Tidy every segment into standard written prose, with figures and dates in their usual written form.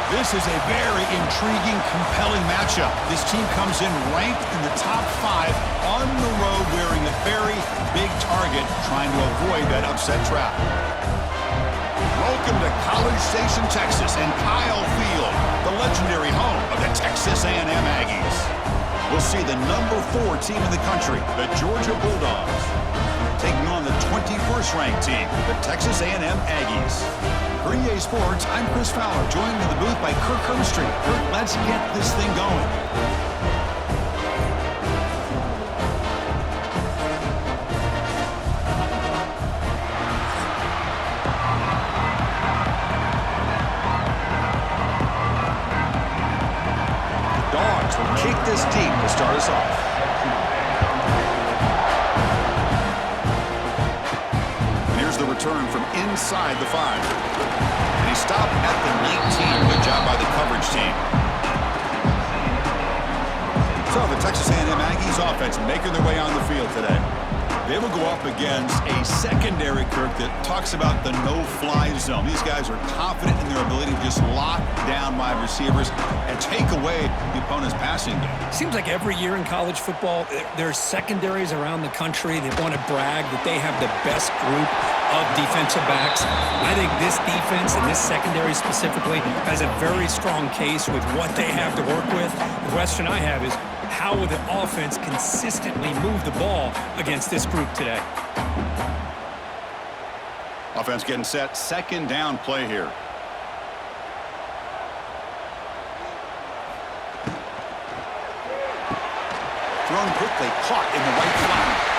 This is a very intriguing, compelling matchup. This team comes in ranked in the top 5 on the road wearing a very big target, trying to avoid that upset trap. Welcome to College Station, Texas, and Kyle Field, the legendary home of the Texas A&M Aggies. We'll see the number 4 team in the country, the Georgia Bulldogs, taking on the 21st ranked team, the Texas A&M Aggies. For EA Sports, I'm Chris Fowler, joined in the booth by Kirk Herbstreit. Kirk, let's get this thing going. The Dogs will kick this deep to start us off. The return from inside the 5. And he stopped at the 19. Good job by the coverage team. So the Texas A&M Aggies offense making their way on the field today. They will go up against a secondary, Kirk, that talks about the no-fly zone. These guys are confident in their ability to just lock down wide receivers and take away the opponent's passing game. Seems like every year in college football, there's secondaries around the country that want to brag that they have the best group of defensive backs. I think this defense and this secondary specifically has a very strong case with what they have to work with. The question I have is, how will the offense consistently move the ball against this group today? Offense getting set, second down play here. Thrown quickly, caught in the right flat.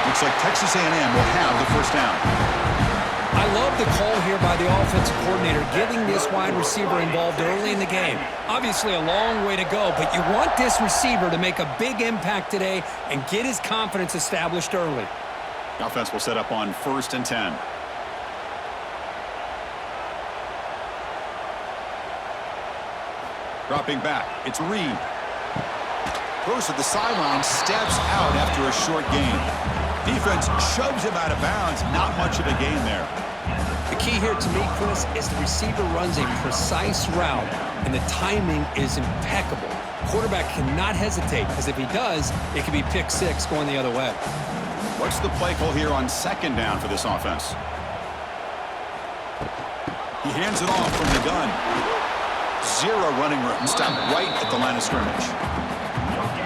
Looks like Texas A&M will have the first down. I love the call here by the offensive coordinator, getting this wide receiver involved early in the game. Obviously a long way to go, but you want this receiver to make a big impact today and get his confidence established early. The offense will set up on 1st and 10. Dropping back, it's Reed. Throws to the sideline, steps out after a short gain. Defense shoves him out of bounds. Not much of a gain there. The key here to me, Chris, is the receiver runs a precise route, and the timing is impeccable. Quarterback cannot hesitate, because if he does, it could be pick 6 going the other way. What's the play call here on 2nd down for this offense? He hands it off from the gun. 0 running room. Stopped right at the line of scrimmage.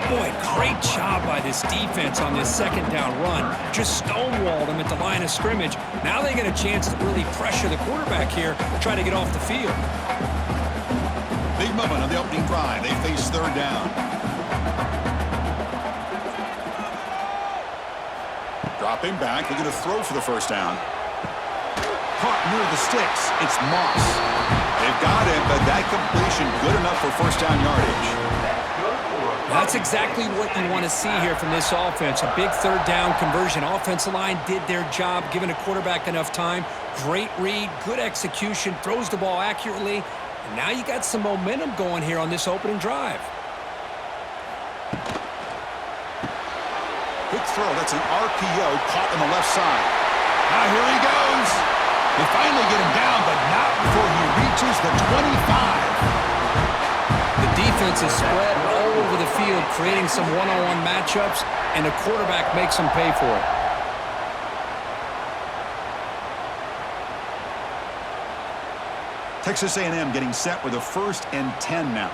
Boy, great job by this defense on this 2nd down run. Just stonewalled them at the line of scrimmage. Now they get a chance to really pressure the quarterback here, try to get off the field. Big moment on the opening drive. They face 3rd down. Dropping back. They're going to throw for the first down. Caught near the sticks. It's Moss. They've got him, but that completion good enough for first down yardage. That's exactly what you want to see here from this offense. A big 3rd down conversion. Offensive line did their job, giving a quarterback enough time. Great read, good execution, throws the ball accurately. And now you got some momentum going here on this opening drive. Quick throw. That's an RPO caught on the left side. Now here he goes. They finally get him down, but not before he reaches the 25. The defense is spread all over the field, creating some one-on-one matchups, and the quarterback makes them pay for it. Texas A&M getting set with a 1st and 10 now.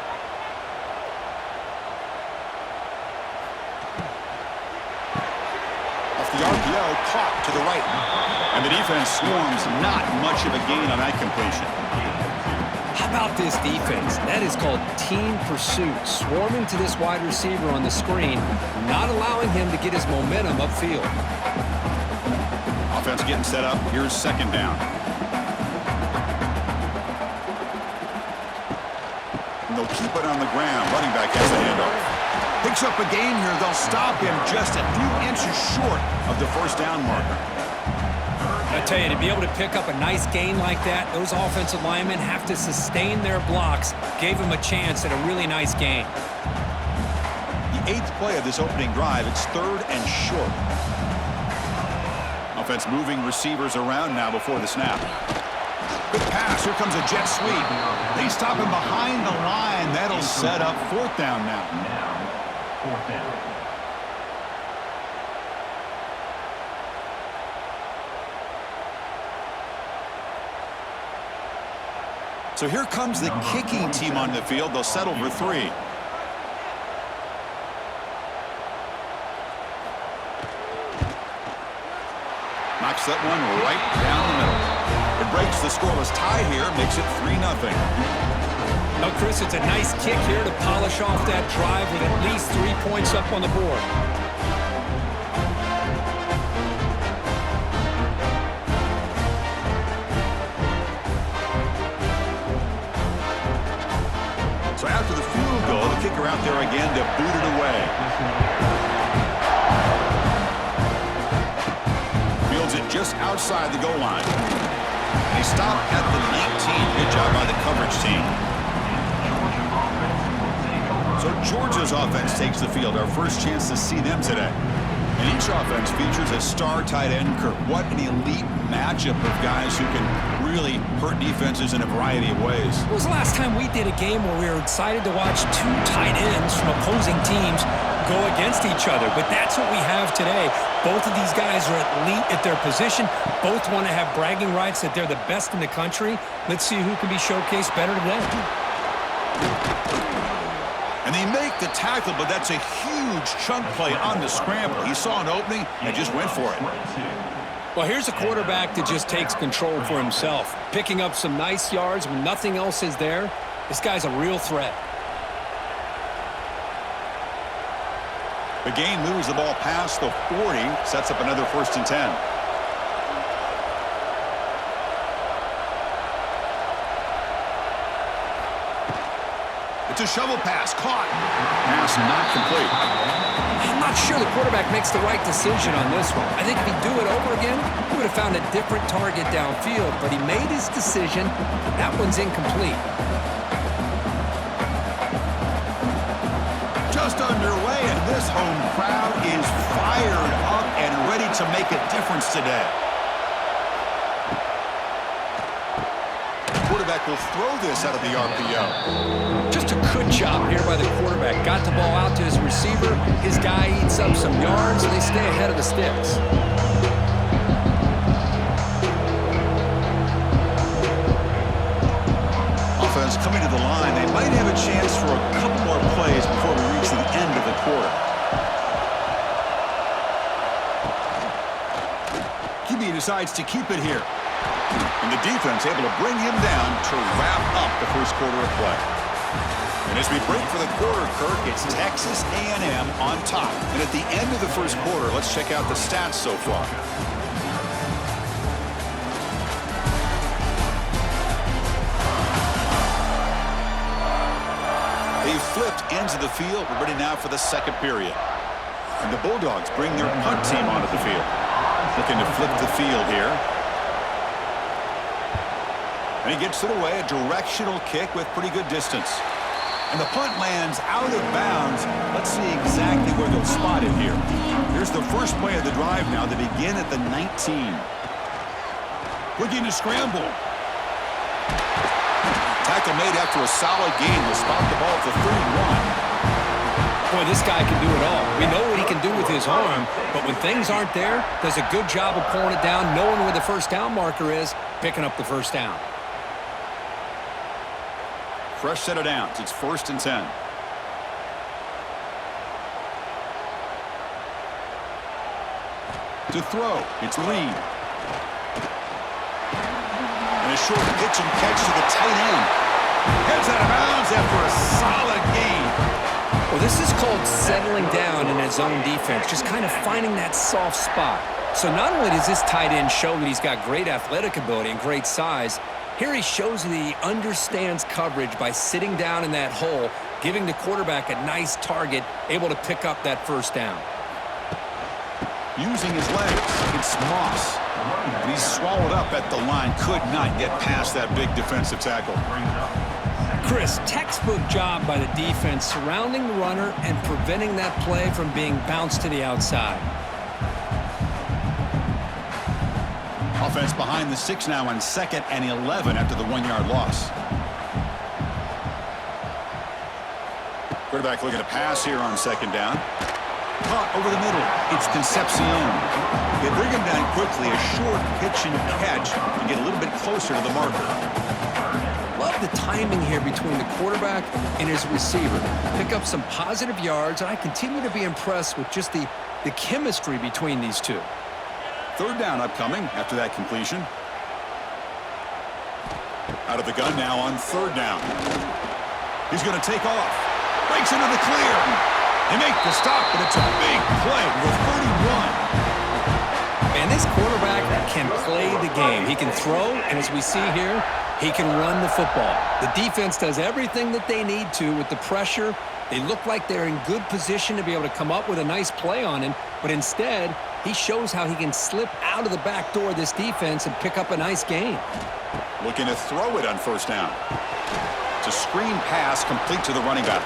Off the RPO, caught to the right. And the defense swarms, not much of a gain on that completion. How about this defense? That is called team pursuit. Swarming to this wide receiver on the screen, not allowing him to get his momentum upfield. Offense getting set up. Here's 2nd down. And they'll keep it on the ground. Running back has a handoff. Picks up a gain here. They'll stop him just a few inches short of the first down marker. I tell you, to be able to pick up a nice gain like that, those offensive linemen have to sustain their blocks. Gave him a chance at a really nice gain. The 8th play of this opening drive, it's 3rd and short. Offense moving receivers around now before the snap. Good pass. Here comes a jet sweep. They They stop him behind the line. That'll set up fourth down now. Fourth down. So here comes the kicking team on the field. They'll settle for 3. Knocks that one right down the middle. It breaks the scoreless tie here, makes it 3-0. Now, Chris, it's a nice kick here to polish off that drive with at least 3 points up on the board. So after the field goal, the kicker out there again to boot it away. Fields it just outside the goal line. And he stopped at the 19. Good job by the coverage team. So Georgia's offense takes the field. Our first chance to see them today. And each offense features a star tight end. Kirk, what an elite matchup of guys who can really hurt defenses in a variety of ways. When was the last time we did a game where we were excited to watch 2 tight ends from opposing teams go against each other? But that's what we have today. Both of these guys are elite at their position. Both want to have bragging rights that they're the best in the country. Let's see who can be showcased better today. And they make the tackle, but that's a huge chunk play on the scramble. He saw an opening and just went for it. Well, here's a quarterback that just takes control for himself, picking up some nice yards when nothing else is there. This guy's a real threat. The game moves the ball past the 40, sets up another 1st and 10. It's a shovel pass, caught. Pass not complete. I'm not sure the quarterback makes the right decision on this one. I think if he'd do it over again, he would have found a different target downfield, but he made his decision. That one's incomplete. Just underway, and this home crowd is fired up and ready to make a difference today. Quarterback will throw this out of the RPO. Just a good job here by the quarterback. Got the ball out to his receiver. His guy eats up some yards, and they stay ahead of the sticks. Offense coming to the line. They might have a chance for a couple more plays before we reach the end of the quarter. QB decides to keep it here. And the defense able to bring him down to wrap up the first quarter of play. And as we break for the quarter, Kirk, it's Texas A&M on top. And at the end of the first quarter, let's check out the stats so far. They flipped ends of the field. We're ready now for the second period. And the Bulldogs bring their punt team onto the field. Looking to flip the field here. And he gets it away, a directional kick with pretty good distance. And the punt lands out of bounds. Let's see exactly where they'll spot it here. Here's the first play of the drive now. They begin at the 19. Looking to scramble. Tackle made after a solid gain. They'll spot the ball at the 31. Boy, this guy can do it all. We know what he can do with his arm, but when things aren't there, does a good job of pulling it down, knowing where the first down marker is, picking up the first down. Fresh set of downs. It's 1st and 10. To throw, it's Lee. And a short pitch and catch to the tight end. Heads out of bounds after a solid gain. Well, this is called settling down in his own defense, just kind of finding that soft spot. So not only does this tight end show that he's got great athletic ability and great size, here he shows that he understands coverage by sitting down in that hole, giving the quarterback a nice target, able to pick up that first down. Using his legs, it's Moss. And he's swallowed up at the line, could not get past that big defensive tackle. Chris, textbook job by the defense surrounding the runner and preventing that play from being bounced to the outside. Offense behind the 6 now on 2nd and 11 after the 1-yard loss. Quarterback looking to pass here on second down. Caught over the middle. It's Concepcion. They bring him down quickly. A short pitch and catch to get a little bit closer to the marker. Love the timing here between the quarterback and his receiver. Pick up some positive yards, and I continue to be impressed with just the chemistry between these two. Third down upcoming after that completion. Out of the gun now on third down. He's going to take off. Breaks into the clear. They make the stop, but it's a big play with 31. Man, this quarterback can play the game. He can throw, and as we see here, he can run the football. The defense does everything that they need to with the pressure. They look like they're in good position to be able to come up with a nice play on him, but instead, he shows how he can slip out of the back door of this defense and pick up a nice gain. Looking to throw it on first down. It's a screen pass complete to the running back.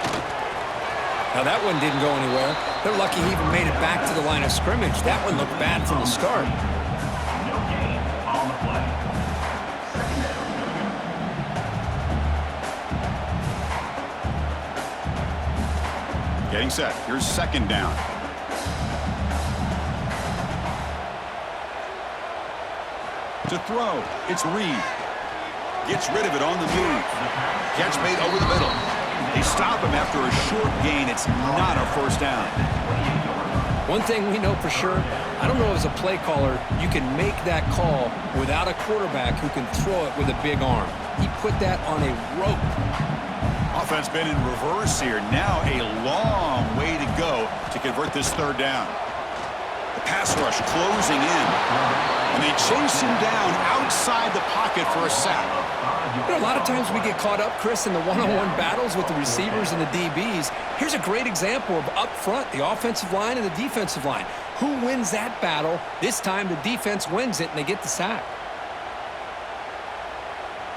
Now that one didn't go anywhere. They're lucky he even made it back to the line of scrimmage. That one looked bad from the start. No gain on the play. Getting set. Here's second down. To throw, it's Reed. Gets rid of it on the move. Catch made over the middle. They stop him after a short gain. It's not a first down. One thing we know for sure, I don't know as a play caller, you can make that call without a quarterback who can throw it with a big arm. He put that on a rope. Offense been in reverse here. Now a long way to go to convert this third down. The pass rush closing in. And they chase him down outside the pocket for a sack. You know, a lot of times we get caught up, Chris, in the one-on-one battles with the receivers and the DBs. Here's a great example of up front, the offensive line and the defensive line. Who wins that battle? This time the defense wins it and they get the sack.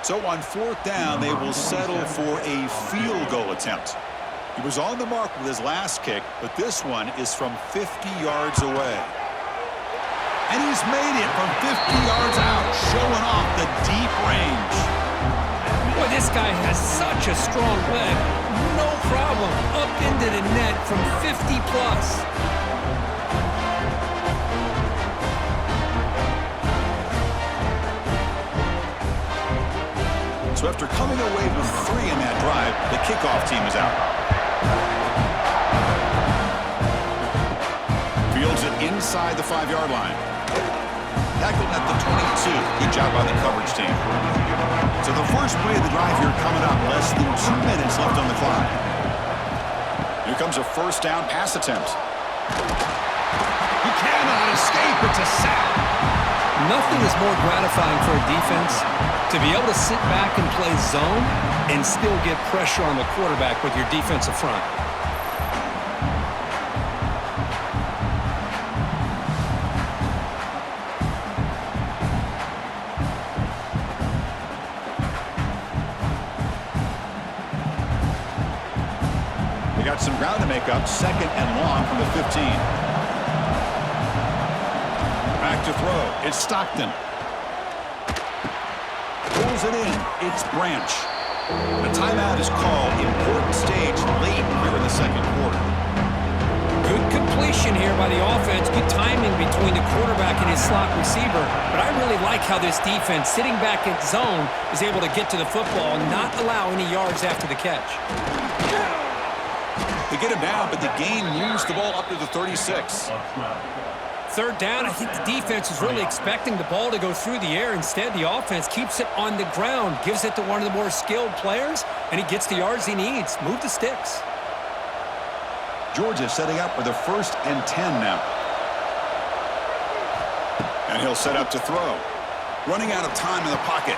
So on fourth down, they will settle for a field goal attempt. He was on the mark with his last kick, but this one is from 50 yards away. And he's made it from 50 yards out, showing off the deep range. Boy, this guy has such a strong leg. No problem. Up into the net from 50 plus. So after coming away with 3 in that drive, the kickoff team is out. Fields it inside the 5-yard line. Tackled at the 22. Good job by the coverage team. So the first play of the drive here coming up. Less than 2 minutes left on the clock. Here comes a first down pass attempt. He cannot escape. It's a sack. Nothing is more gratifying for a defense to be able to sit back and play zone and still get pressure on the quarterback with your defensive front. They got some ground to make up. Second and long from the 15. Back to throw. It's Stockton. Pulls it in. It's Branch. A timeout is called. Important stage late here in the second quarter. Good completion here by the offense. Good timing between the quarterback and his slot receiver. But I really like how this defense, sitting back in zone, is able to get to the football and not allow any yards after the catch. They get him down, but the gain moves the ball up to the 36. Third down, I think the defense is really expecting the ball to go through the air. Instead, the offense keeps it on the ground, gives it to one of the more skilled players, and he gets the yards he needs. Move the sticks. Georgia setting up for the 1st and 10 now. And he'll set up to throw. Running out of time in the pocket.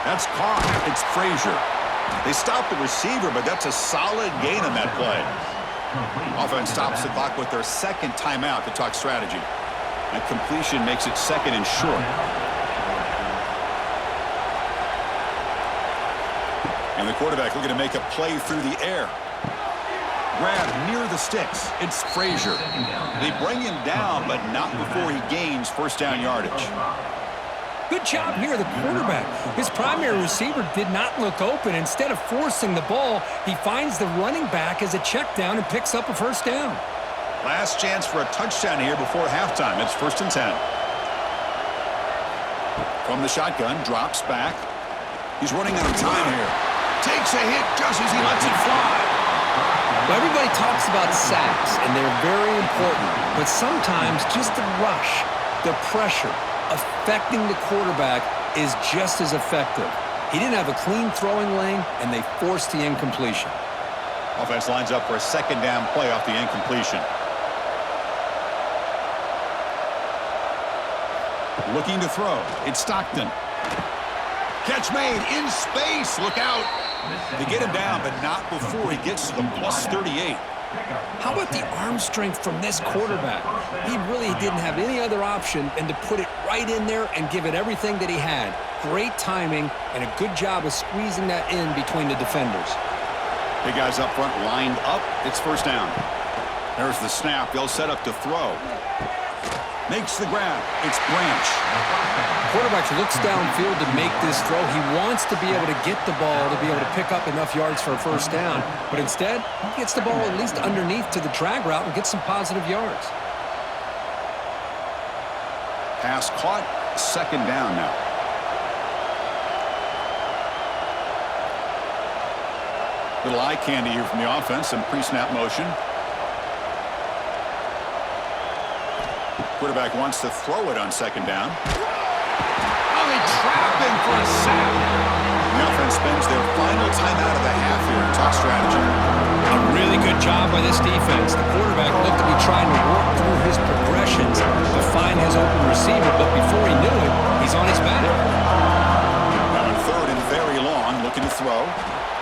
That's caught. It's Frazier. They stop the receiver, but that's a solid gain on that play. Offense stops the clock with their second timeout to talk strategy. That completion makes it second and short. And the quarterback looking to make a play through the air. Grab near the sticks. It's Frazier. They bring him down, but not before he gains first down yardage. Good job here, the quarterback. His primary receiver did not look open. Instead of forcing the ball, he finds the running back as a check down and picks up a first down. Last chance for a touchdown here before halftime. It's 1st and 10. From the shotgun, drops back. He's running out of time here. Takes a hit just as he lets it fly. Well, everybody talks about sacks, and they're very important. But sometimes just the rush, the pressure, affecting the quarterback is just as effective. He didn't have a clean throwing lane, and they forced the incompletion. Offense lines up for a 2nd down play off the incompletion. Looking to throw. It's Stockton. Catch made in space. Look out. They get him down, but not before he gets to the plus 38. How about the arm strength from this quarterback? He really didn't have any other option than to put it right in there and give it everything that he had. Great timing and a good job of squeezing that in between the defenders. Big guys up front lined up. It's 1st down. There's the snap. They'll set up to throw. Makes the grab. It's Branch. Quarterback looks downfield to make this throw. He wants to be able to get the ball to be able to pick up enough yards for a first down. But instead, he gets the ball at least underneath to the drag route and gets some positive yards. Pass caught. 2nd down now. Little eye candy here from the offense. Some pre-snap motion. Quarterback wants to throw it on 2nd down. Oh, they trap him for a sack. The offense spends their final timeout of the half here in talk strategy. A really good job by this defense. The quarterback looked to be trying to work through his progressions to find his open receiver, but before he knew it, he's on his back. Now on 3rd and very long, looking to throw.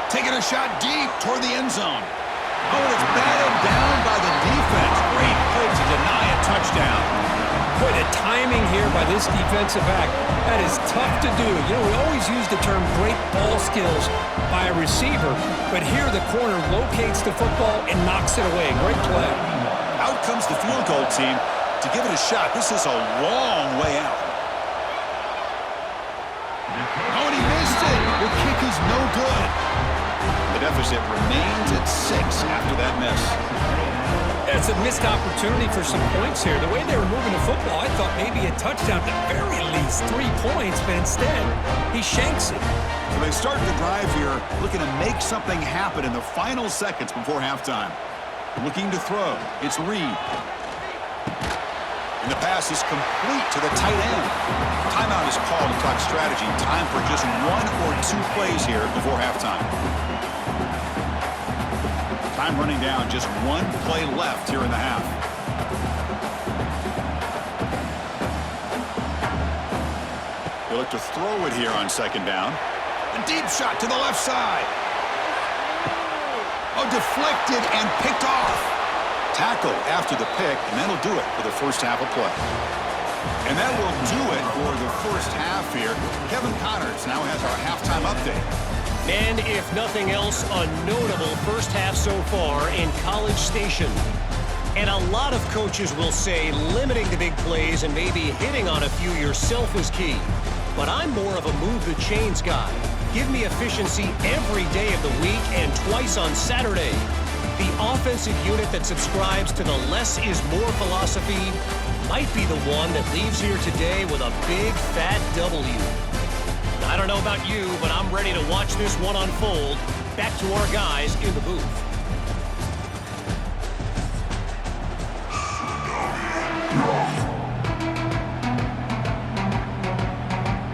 Taking a shot deep toward the end zone. Oh, and it's batted down by the defense. Great play to deny a touchdown. Boy, the timing here by this defensive back, that is tough to do. You know, we always use the term great ball skills by a receiver, but here the corner locates the football and knocks it away. Great play. Out comes the field goal team to give it a shot. This is a long way out. Oh, and he missed it. The kick is no good. The deficit remains at 6 after that miss. It's a missed opportunity for some points here. The way they were moving the football, I thought maybe a touchdown, at the very least 3 points, but instead, he shanks it. So they start the drive here, looking to make something happen in the final seconds before halftime. Looking to throw. It's Reed. And the pass is complete to the tight end. Timeout is called to talk strategy. Time for just 1 or 2 plays here before halftime. Time running down, just 1 play left here in the half. They look to throw it here on 2nd down. A deep shot to the left side. Oh, deflected and picked off. Tackle after the pick, and that'll do it for the first half of play. And that will do it for the first half here. Kevin Connors now has our halftime update. And if nothing else, a notable first half so far in College Station. And a lot of coaches will say limiting the big plays and maybe hitting on a few yourself was key. But I'm more of a move the chains guy. Give me efficiency every day of the week and twice on Saturday. The offensive unit that subscribes to the less is more philosophy might be the one that leaves here today with a big fat W. I don't know about you, but I'm ready to watch this one unfold. Back to our guys in the booth.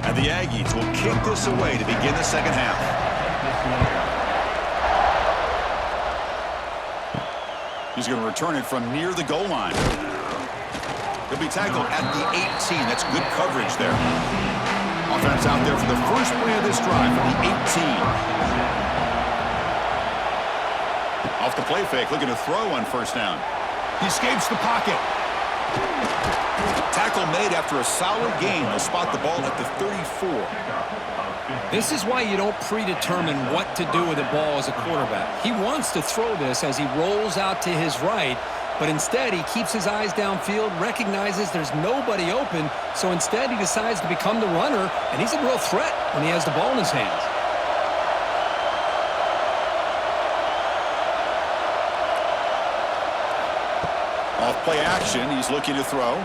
And the Aggies will kick this away to begin the second half. He's going to return it from near the goal line. He'll be tackled at the 18. That's good coverage there. Offense out there for the first play of this drive from the 18. Off the play fake, looking to throw on 1st down. He escapes the pocket. Tackle made after a solid gain. They'll spot the ball at the 34. This is why you don't predetermine what to do with the ball as a quarterback. He wants to throw this as he rolls out to his right, but instead he keeps his eyes downfield, recognizes there's nobody open, so instead he decides to become the runner, and he's a real threat when he has the ball in his hands. Off play action, he's looking to throw.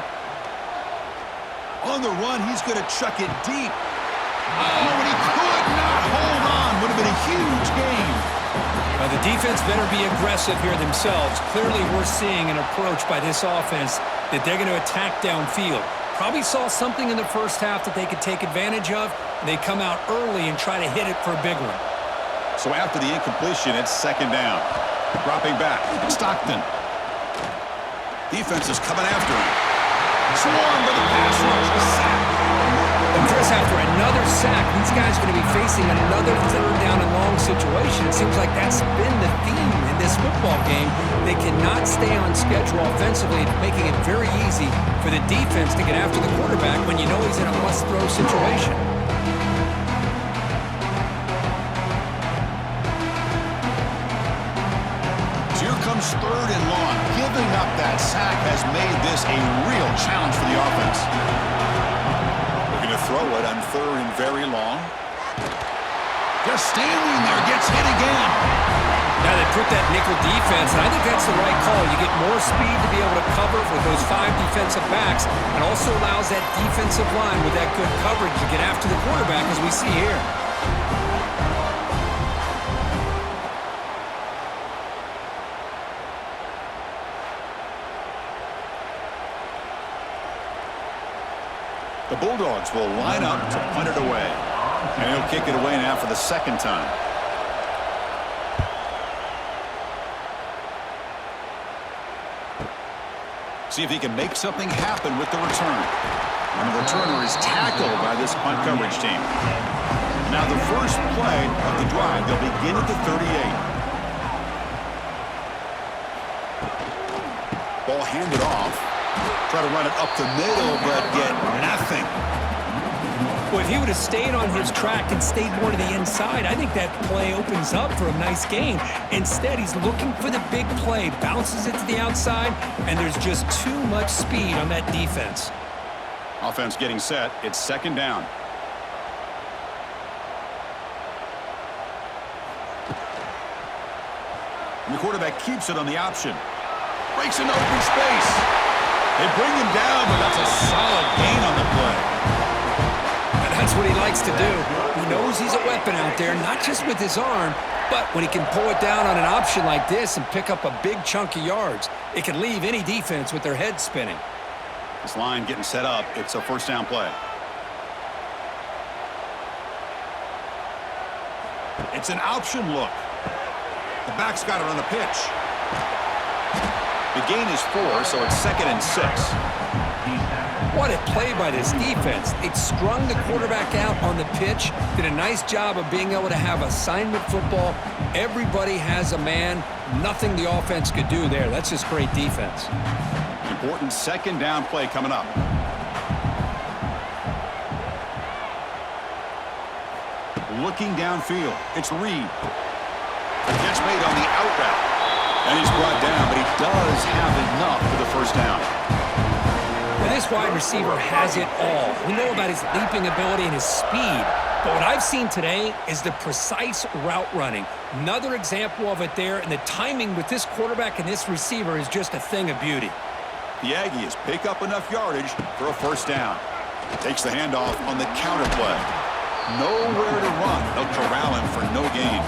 On the run, he's going to chuck it deep. Oh, and he could not hold on. Would have been a huge gain. Well, the defense better be aggressive here themselves. Clearly we're seeing an approach by this offense that they're going to attack downfield. Probably saw something in the first half that they could take advantage of. They come out early and try to hit it for a big one. So after the incompletion, it's second down. Dropping back, Stockton. Defense is coming after him. Swarmed by the pass rush. A sack. And Chris, after another sack, these guys are going to be facing another third down and long situation. It seems like that's been the theme in this football game. They cannot stay on schedule offensively, making it very easy for the defense to get after the quarterback when you know he's in a must-throw situation. Third and long. Giving up that sack has made this a real challenge for the offense. Looking to throw it on third and very long. Just standing there, gets hit again. Now they put that nickel defense, and I think that's the right call. You get more speed to be able to cover with those 5 defensive backs, and also allows that defensive line with that good coverage to get after the quarterback, as we see here. The Bulldogs will line up to punt it away. And he'll kick it away now for the second time. See if he can make something happen with the return. And the returner is tackled by this punt coverage team. Now the first play of the drive, they'll begin at the 38. Ball handed off. Try to run it up the middle, but get nothing. Well, if he would have stayed on his track and stayed more to the inside, I think that play opens up for a nice gain. Instead, he's looking for the big play, bounces it to the outside, and there's just too much speed on that defense. Offense getting set. It's second down. And the quarterback keeps it on the option. Breaks into open space. They bring him down, but that's a solid gain on the play. And that's what he likes to do. He knows he's a weapon out there, not just with his arm, but when he can pull it down on an option like this and pick up a big chunk of yards, it can leave any defense with their head spinning. This line getting set up. It's a first down play. It's an option look. The back's got it on the pitch. The gain is 4, so it's second and 6. What a play by this defense. It strung the quarterback out on the pitch, did a nice job of being able to have assignment football. Everybody has a man. Nothing the offense could do there. That's just great defense. Important second down play coming up. Looking downfield. It's Reed. Gets made on the out route. And he's brought down, but he does have enough for the first down. Well, this wide receiver has it all. We know about his leaping ability and his speed, but what I've seen today is the precise route running. Another example of it there, and the timing with this quarterback and this receiver is just a thing of beauty. The Aggies pick up enough yardage for a first down. Takes the handoff on the counter play. Nowhere to run. They'll corral him for no gain.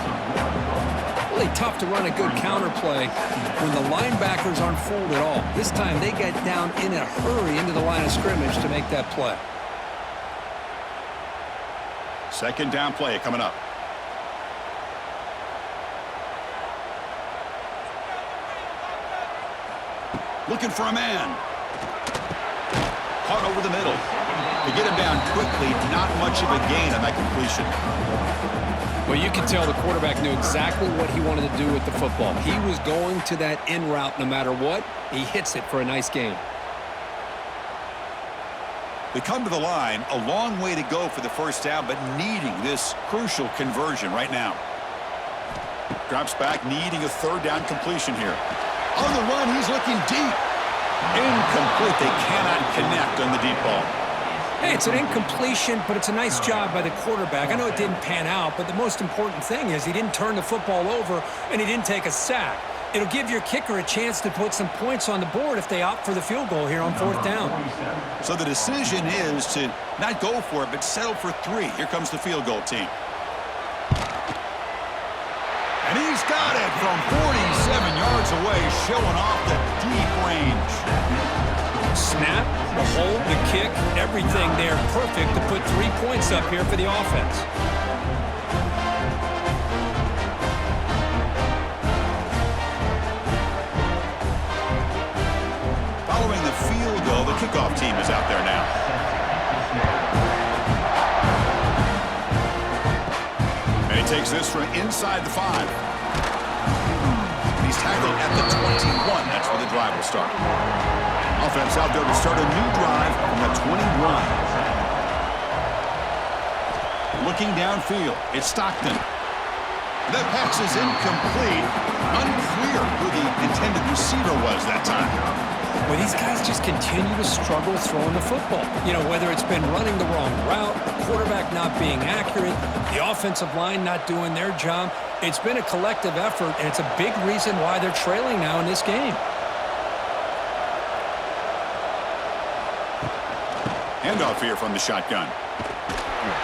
Really tough to run a good counter play when the linebackers aren't fooled at all. This time they get down in a hurry into the line of scrimmage to make that play. Second down play coming up. Looking for a man. Caught over the middle. To get him down quickly, not much of a gain on that completion. Well, you can tell the quarterback knew exactly what he wanted to do with the football. He was going to that in route no matter what. He hits it for a nice gain. They come to the line, a long way to go for the first down, but needing this crucial conversion right now. Drops back, needing a third down completion here. On the run, he's looking deep. Incomplete. They cannot connect on the deep ball. Hey, it's an incompletion, but it's a nice job by the quarterback. I know it didn't pan out, but the most important thing is he didn't turn the football over and he didn't take a sack. It'll give your kicker a chance to put some points on the board if they opt for the field goal here on 4th down. So the decision is to not go for it, but settle for 3. Here comes the field goal team. And he's got it from 47 yards away, showing off the deep range. Snap, the hold, the kick, everything there perfect to put 3 points up here for the offense. Following the field goal, the kickoff team is out there now. And he takes this from inside the 5. He's tackled at the 21. That's where the drive will start. Offense out there to start a new drive from the 21. Looking downfield, it's Stockton. The pass is incomplete. Unclear who the intended receiver was that time. Well, these guys just continue to struggle throwing the football. You know, whether it's been running the wrong route, the quarterback not being accurate, the offensive line not doing their job. It's been a collective effort, and it's a big reason why they're trailing now in this game. Handoff here from the shotgun.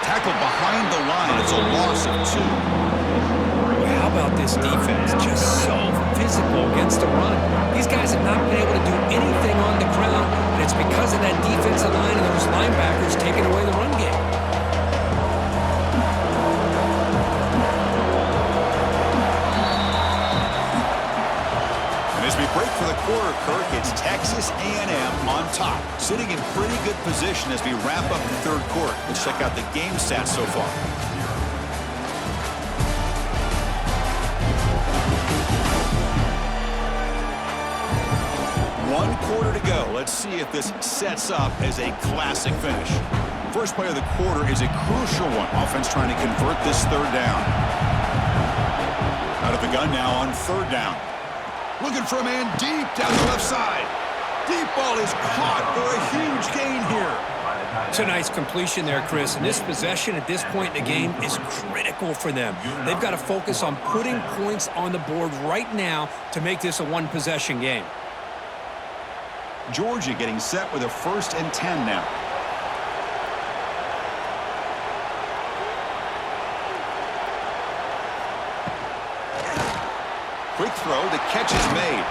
Tackled behind the line. It's a loss of 2. How about this defense? Just so physical against the run. These guys have not been able to do anything on the ground, and it's because of that defensive line and those linebackers taking away the run game. And as we break for the quarter, Kirk, it's Texas A&M on top, sitting in pretty good position as we wrap up the 3rd quarter. Let's check out the game stats so far. One quarter to go. Let's see if this sets up as a classic finish. First play of the quarter is a crucial one. Offense trying to convert this 3rd down. Out of the gun now on 3rd down. Looking for a man deep down the left side. Deep ball is caught for a huge gain here. It's a nice completion there, Chris. And this possession at this point in the game is critical for them. They've got to focus on putting points on the board right now to make this a one-possession game. Georgia getting set with a 1st and 10 now. Quick throw, the catch is made.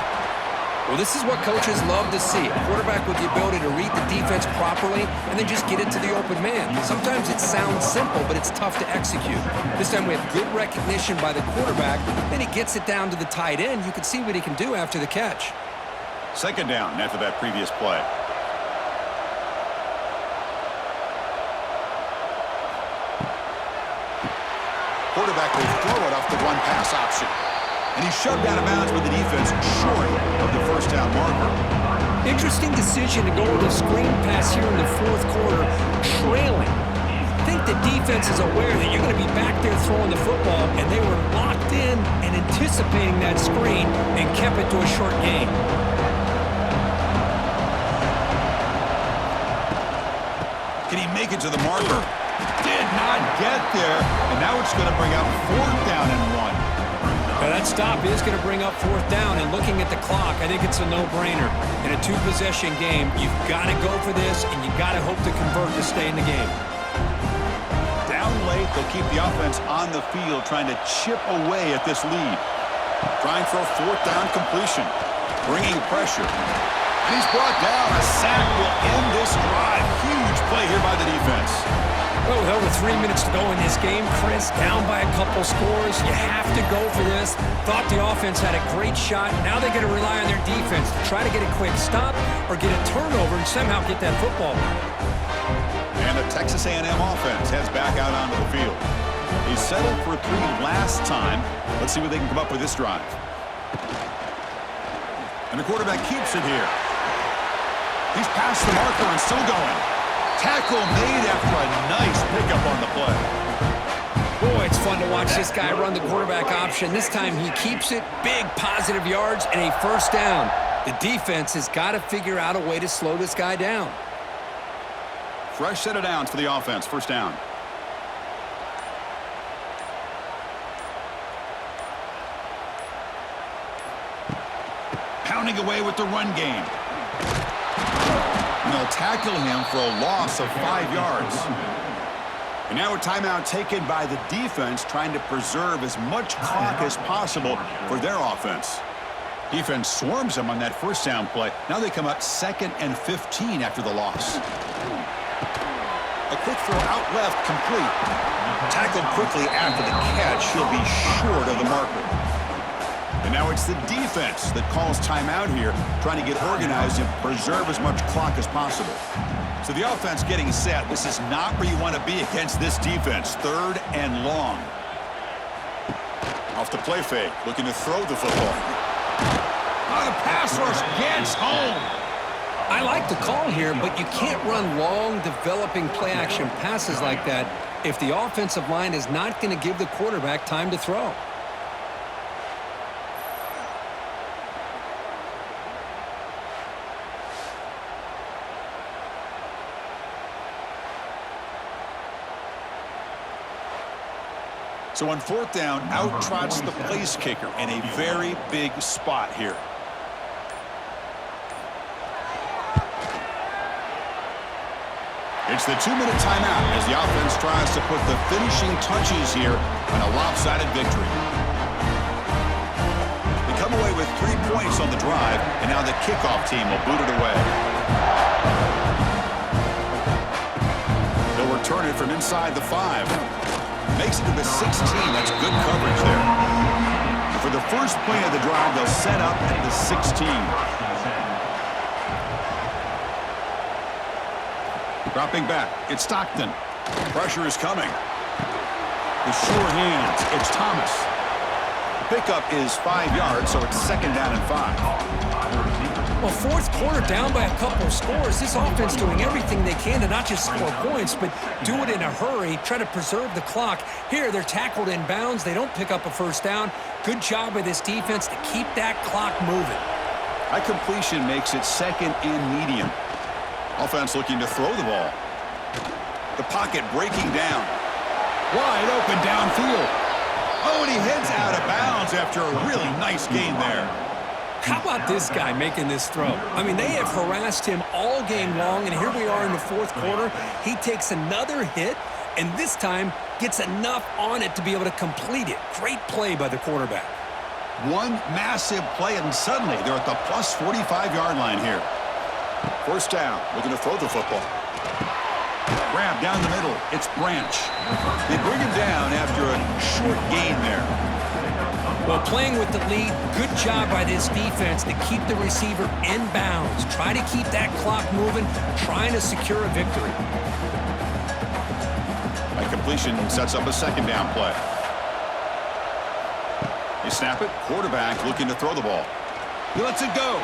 Well, this is what coaches love to see. A quarterback with the ability to read the defense properly and then just get it to the open man. Sometimes it sounds simple, but it's tough to execute. This time we have good recognition by the quarterback. Then he gets it down to the tight end. You can see what he can do after the catch. 2nd down after that previous play. Quarterback will throw it off the one-pass option. And he's shoved out of bounds with the defense short of the 1st down marker. Interesting decision to go with a screen pass here in the 4th quarter, trailing. I think the defense is aware that you're going to be back there throwing the football, and they were locked in and anticipating that screen and kept it to a short gain. Can he make it to the marker? Did not get there, and now it's going to bring up 4th down and 1. Now that stop is going to bring up 4th down, and looking at the clock, I think it's a no-brainer. In a 2-possession game, you've got to go for this, and you've got to hope to convert to stay in the game. Down late, they'll keep the offense on the field, trying to chip away at this lead. Trying for a 4th down completion. Bringing pressure. And he's brought down. A sack will end this drive. Huge play here by the defense. Well, with over 3 minutes to go in this game, Chris, down by a couple scores, you have to go for this. Thought the offense had a great shot. Now they got to rely on their defense to try to get a quick stop or get a turnover and somehow get that football back. And the Texas A&M offense heads back out onto the field. He settled for 3 last time. Let's see what they can come up with this drive. And the quarterback keeps it here. He's past the marker and still going. Tackle made after a nice pickup on the play. Boy, it's fun to watch this guy run the quarterback option. This time he keeps it, big positive yards, and a first down. The defense has got to figure out a way to slow this guy down. Fresh set of downs for the offense. First down. Pounding away with the run game. And they'll tackle him for a loss of 5 yards. And now a timeout taken by the defense, trying to preserve as much clock as possible for their offense. Defense swarms them on that first down play. Now they come up 2nd and 15 after the loss. A quick throw out left, complete. Tackled quickly after the catch. He'll be short of the marker. And now it's the defense that calls timeout here, trying to get organized and preserve as much clock as possible. So the offense getting set. This is not where you want to be against this defense. 3rd and long. Off the play fake, looking to throw the football. Oh, the pass rush gets home. I like the call here, but you can't run long, developing play-action passes like that if the offensive line is not going to give the quarterback time to throw. So on 4th down, out trots the place kicker in a very big spot here. It's the 2-minute timeout as the offense tries to put the finishing touches here on a lopsided victory. They come away with 3 points on the drive, and now the kickoff team will boot it away. They'll return it from inside the 5. Makes it to the 16. That's good coverage there. For the first play of the drive, they'll set up at the 16. Dropping back, it's Stockton. Pressure is coming. The sure hands, it's Thomas. The pickup is 5 yards, so it's 2nd down and 5. Well, 4th quarter down by a couple of scores. This offense doing everything they can to not just score points, but do it in a hurry, try to preserve the clock. Here, they're tackled in bounds. They don't pick up a first down. Good job by this defense to keep that clock moving. High completion makes it 2nd and medium. Offense looking to throw the ball. The pocket breaking down. Wide open downfield. Oh, and he heads out of bounds after a really nice gain there. How about this guy making this throw? I mean, they have harassed him all game long, and here we are in the 4th quarter. He takes another hit, and this time gets enough on it to be able to complete it. Great play by the quarterback. One massive play, and suddenly they're at the plus 45-yard line here. First down, looking to throw the football. Grab down the middle. It's Branch. They bring him down after a short gain there. Well, playing with the lead, good job by this defense to keep the receiver in bounds. Try to keep that clock moving, trying to secure a victory. By completion, sets up a 2nd down play. They snap it. Quarterback looking to throw the ball. He lets it go.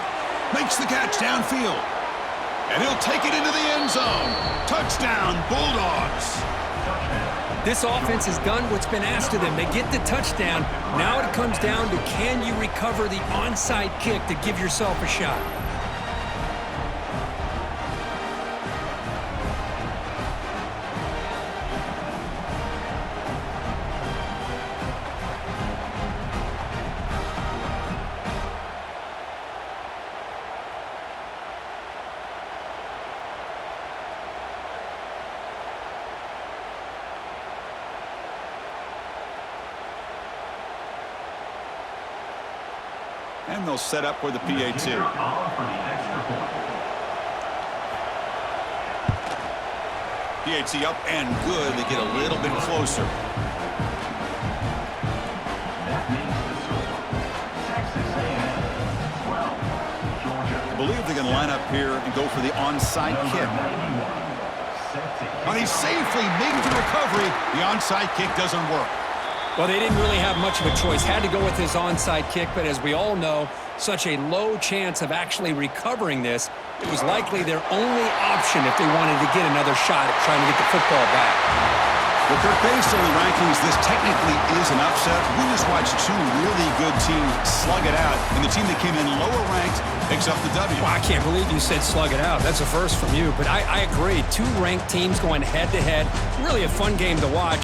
Makes the catch downfield. And he'll take it into the end zone. Touchdown, Bulldogs. This offense has done what's been asked of them. They get the touchdown. Now it comes down to, can you recover the onside kick to give yourself a shot? And they'll set up for the PAT. PAT up and good. They get a little bit closer. I believe they're going to line up here and go for the onside kick. And he safely makes the recovery. The onside kick doesn't work. Well, they didn't really have much of a choice. Had to go with his onside kick, but as we all know, such a low chance of actually recovering this. It was likely their only option if they wanted to get another shot at trying to get the football back. Well, Kirk, based on the rankings, this technically is an upset. We just watched two really good teams slug it out, and the team that came in lower ranked picks up the W. Well, I can't believe you said slug it out. That's a first from you, but I agree. Two ranked teams going head-to-head. Really a fun game to watch.